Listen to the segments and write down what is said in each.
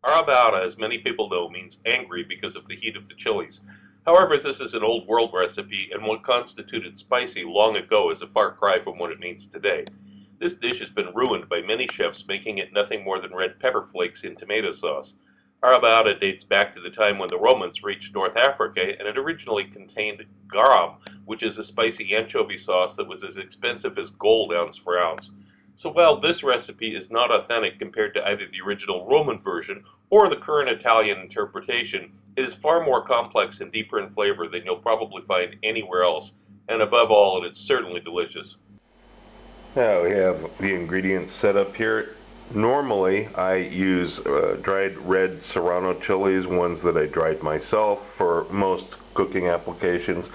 Arrabbiata, as many people know, means angry because of the heat of the chilies. However, this is an old world recipe, and what constituted spicy long ago is a far cry from what it means today. This dish has been ruined by many chefs, making it nothing more than red pepper flakes in tomato sauce. Arrabbiata dates back to the time when the Romans reached North Africa, and it originally contained garum, which is a spicy anchovy sauce that was as expensive as gold ounce for ounce. So while this recipe is not authentic compared to either the original Roman version or the current Italian interpretation, it is far more complex and deeper in flavor than you'll probably find anywhere else, and above all, it is certainly delicious. Now we have the ingredients set up here. Normally I use dried red serrano chilies, ones that I dried myself for most cooking applications.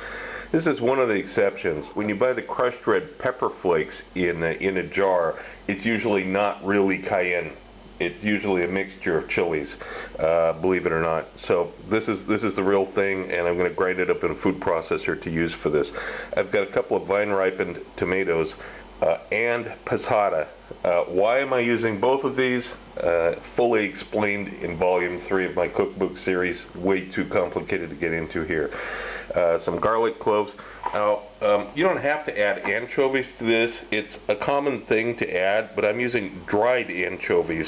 This is one of the exceptions. When you buy the crushed red pepper flakes in a jar, it's usually not really cayenne. It's usually a mixture of chilies, believe it or not. So this is the real thing, and I'm going to grind it up in a food processor to use for this. I've got a couple of vine-ripened tomatoes and passata. Why am I using both of these? Fully explained in volume 3 of my cookbook series. Way too complicated to get into here. Some garlic cloves. Now, you don't have to add anchovies to this. It's a common thing to add, but I'm using dried anchovies,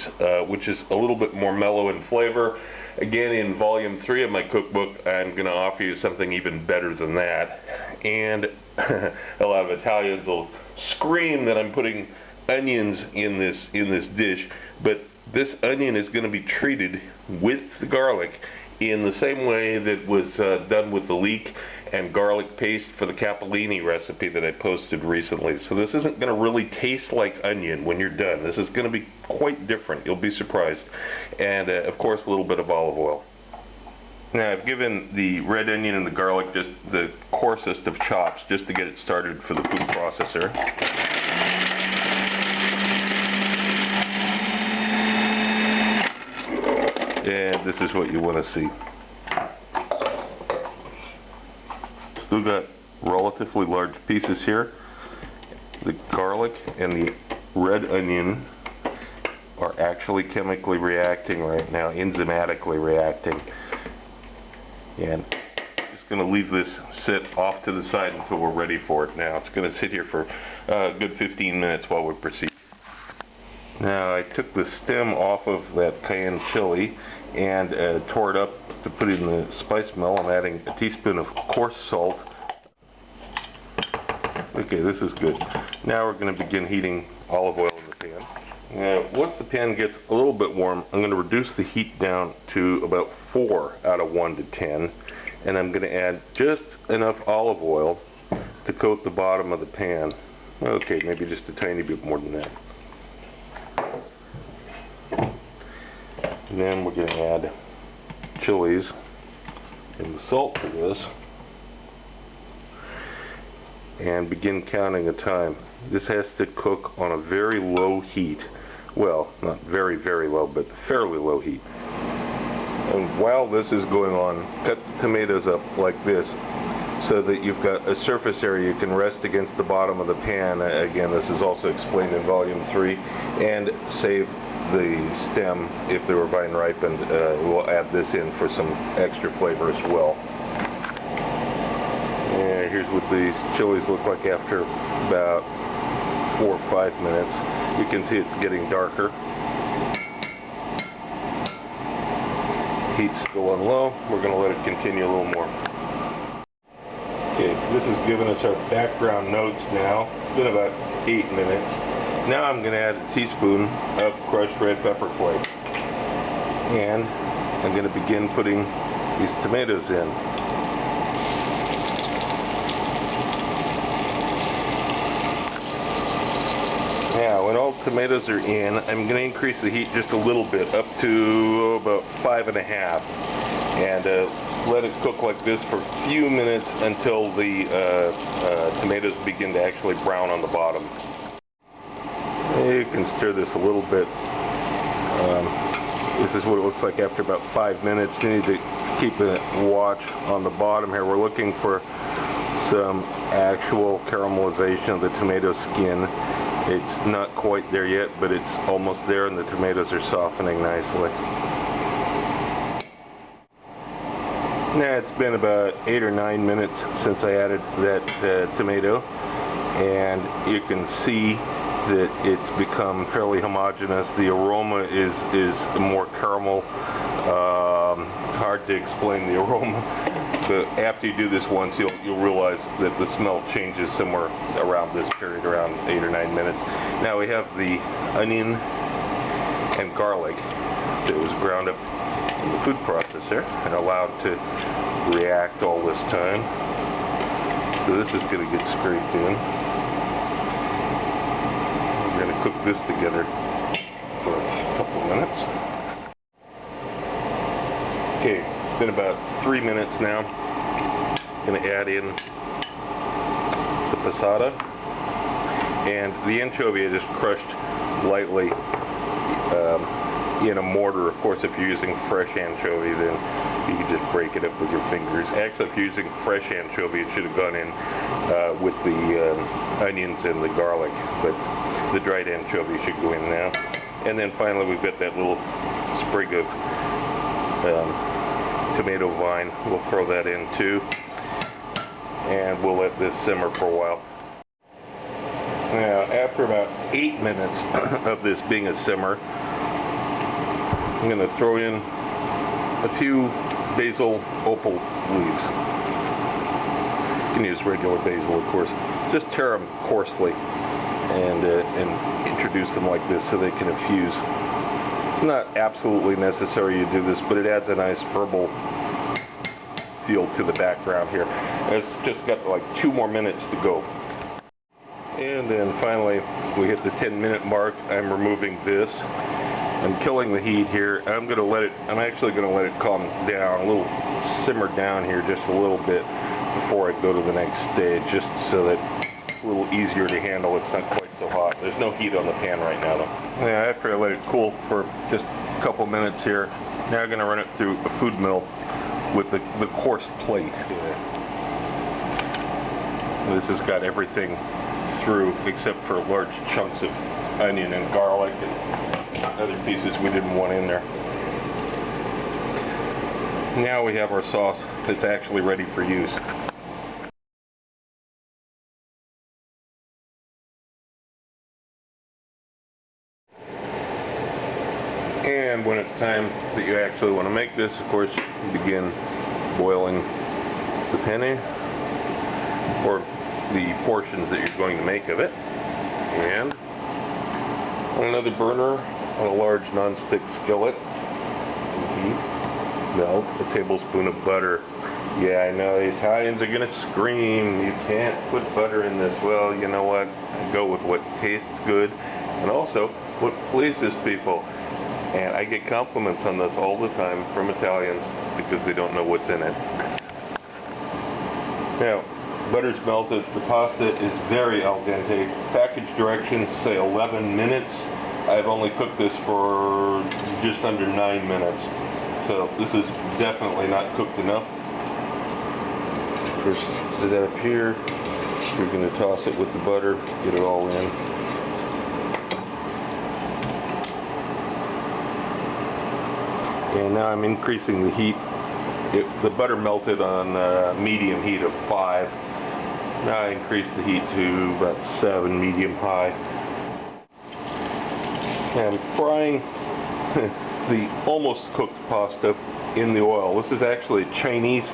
which is a little bit more mellow in flavor. Again, in volume 3 of my cookbook, I'm going to offer you something even better than that. And a lot of Italians will scream that I'm putting onions in this dish, but this onion is going to be treated with the garlic in the same way that was done with the leek and garlic paste for the capellini recipe that I posted recently. So this isn't going to really taste like onion when you're done. This is going to be quite different. You'll be surprised. And of course a little bit of olive oil. Now I've given the red onion and the garlic just the coarsest of chops just to get it started for the food processor. And this is what you want to see. Still got relatively large pieces here. The garlic and the red onion are actually chemically reacting right now, enzymatically reacting. And I'm just going to leave this sit off to the side until we're ready for it now. It's going to sit here for a good 15 minutes while we proceed. Now I took the stem off of that cayenne chili and tore it up to put it in the spice mill. I'm adding a teaspoon of coarse salt. Okay, this is good. Now we're going to begin heating olive oil in the pan. Now, once the pan gets a little bit warm, I'm going to reduce the heat down to about 4 out of 1 to 10, and I'm going to add just enough olive oil to coat the bottom of the pan. Okay, maybe just a tiny bit more than that. And then we're going to add chilies and the salt to this and begin counting the time. This has to cook on a very low heat. Well, not very, very low, but fairly low heat. And while this is going on, cut the tomatoes up like this so that you've got a surface area you can rest against the bottom of the pan. Again, this is also explained in volume 3. And save the stem if they were vine ripened. We'll add this in for some extra flavor as well. And here's what these chilies look like after about 4 or 5 minutes. You can see it's getting darker. Heat's still on low. We're going to let it continue a little more. Okay, this has given us our background notes now. It's been about 8 minutes. Now I'm going to add a teaspoon of crushed red pepper flakes. And I'm going to begin putting these tomatoes in. Now, when all tomatoes are in, I'm going to increase the heat just a little bit, up to about 5.5, and let it cook like this for a few minutes until the tomatoes begin to actually brown on the bottom. You can stir this a little bit. This is what it looks like after about 5 minutes. You need to keep a watch on the bottom here. We're looking for some actual caramelization of the tomato skin. It's not quite there yet, but it's almost there, and the tomatoes are softening nicely. Now it's been about 8 or 9 minutes since I added that tomato, and you can see that it's become fairly homogeneous. The aroma is more caramel. It's hard to explain the aroma, but after you do this once, you'll realize that the smell changes somewhere around this period, around 8 or 9 minutes. Now we have the onion and garlic that was ground up in the food processor and allowed to react all this time. So this is going to get scraped in. We're going to cook this together for a couple of minutes. Okay, it's been about 3 minutes now. I'm going to add in the passata and the anchovy I just crushed lightly in a mortar. Of course, if you're using fresh anchovy, then you can just break it up with your fingers. Actually, if you're using fresh anchovy, it should have gone in with the onions and the garlic, but the dried anchovy should go in now. And then finally, we've got that little sprig of tomato vine. We'll throw that in too, and we'll let this simmer for a while. Now, after about 8 minutes of this being a simmer, I'm going to throw in a few basil opal leaves. You can use regular basil, of course. Just tear them coarsely and introduce them like this so they can infuse. It's not absolutely necessary you do this, but it adds a nice herbal feel to the background here. It's just got like 2 more minutes to go. And then finally, we hit the 10-minute mark. I'm removing this. I'm killing the heat here. I'm actually going to let it calm down, a little simmer down here just a little bit before I go to the next stage, just so that it's a little easier to handle. It's not quite so hot. There's no heat on the pan right now, though. Now, after I let it cool for just a couple minutes here, now I'm going to run it through a food mill with the coarse plate. This has got everything through except for large chunks of onion and garlic and other pieces we didn't want in there. Now we have our sauce that's actually ready for use. And when it's time that you actually want to make this, of course, you begin boiling the penne, or the portions that you're going to make of it. And on another burner, on a large non-stick skillet, melt a tablespoon of butter. Yeah, I know, the Italians are going to scream, you can't put butter in this. Well, you know what? I go with what tastes good, and also what pleases people. And I get compliments on this all the time from Italians because they don't know what's in it. Now, butter's melted. The pasta is very al dente. Package directions say 11 minutes. I've only cooked this for just under 9 minutes. So this is definitely not cooked enough. First, set it up here. We're going to toss it with the butter, get it all in. And now I'm increasing the heat. The butter melted on medium heat of 5. Now I increase the heat to about 7, medium high. And I'm frying the almost cooked pasta in the oil. This is actually a Chinese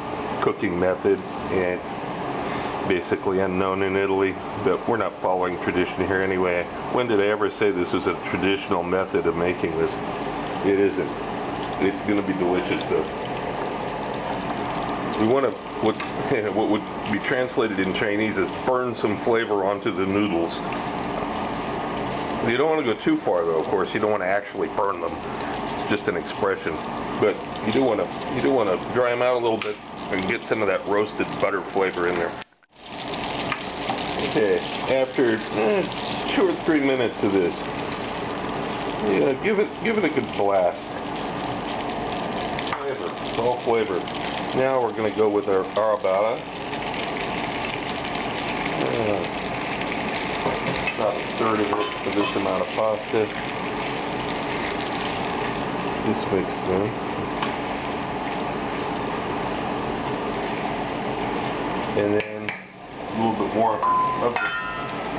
cooking method, and it's basically unknown in Italy, but we're not following tradition here anyway. When did I ever say this was a traditional method of making this? It isn't. It's going to be delicious though. We want to, what would be translated in Chinese as burn some flavor onto the noodles. You don't want to go too far though, of course. You don't want to actually burn them. It's just an expression. But you do want to dry them out a little bit and get some of that roasted butter flavor in there. Okay, after 2 or 3 minutes of this, give it a good blast. Flavor, it's all flavor. Now we're going to go with our Arrabbiata. About a third of it for this amount of pasta. This mixed in. and then a little bit more of the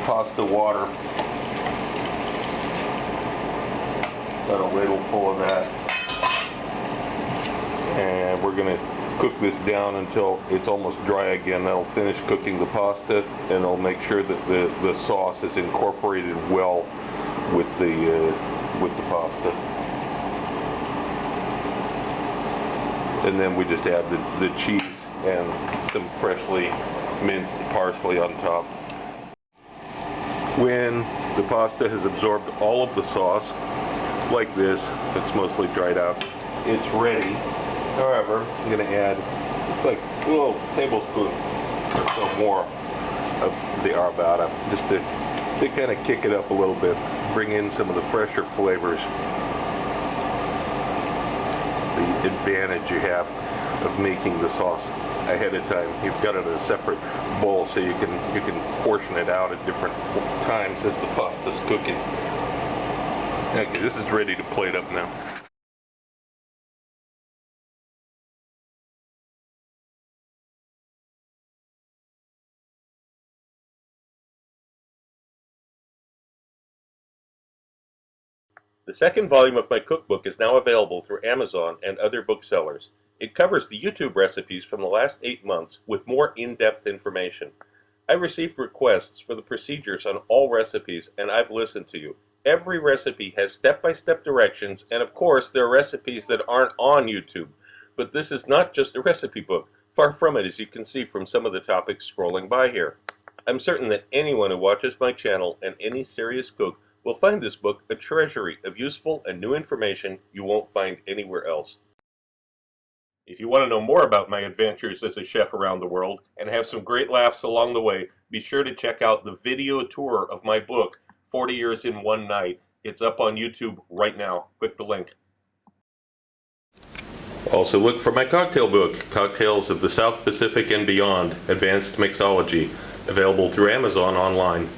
pasta water. Got a ladle full of that, and we're going to cook this down until it's almost dry again. That'll finish cooking the pasta, and it'll make sure that the sauce is incorporated well with the pasta. And then we just add the cheese and some freshly minced parsley on top. When the pasta has absorbed all of the sauce, like this, it's mostly dried out, it's ready. However, I'm going to add, it's like a little tablespoon or so more of the Arrabbiata, just to kind of kick it up a little bit, bring in some of the fresher flavors. The advantage you have of making the sauce ahead of time. You've got it in a separate bowl, so you can portion it out at different times as the pasta's cooking. Okay, this is ready to plate up now. The second volume of my cookbook is now available through Amazon and other booksellers. It covers the YouTube recipes from the last 8 months with more in-depth information. I received requests for the procedures on all recipes, and I've listened to you. Every recipe has step-by-step directions, and of course there are recipes that aren't on YouTube. But this is not just a recipe book. Far from it, as you can see from some of the topics scrolling by here. I'm certain that anyone who watches my channel and any serious cook will find this book a treasury of useful and new information you won't find anywhere else. If you want to know more about my adventures as a chef around the world and have some great laughs along the way, be sure to check out the video tour of my book, 40 Years in One Night. It's up on YouTube right now. Click the link. Also look for my cocktail book, Cocktails of the South Pacific and Beyond, Advanced Mixology, available through Amazon online.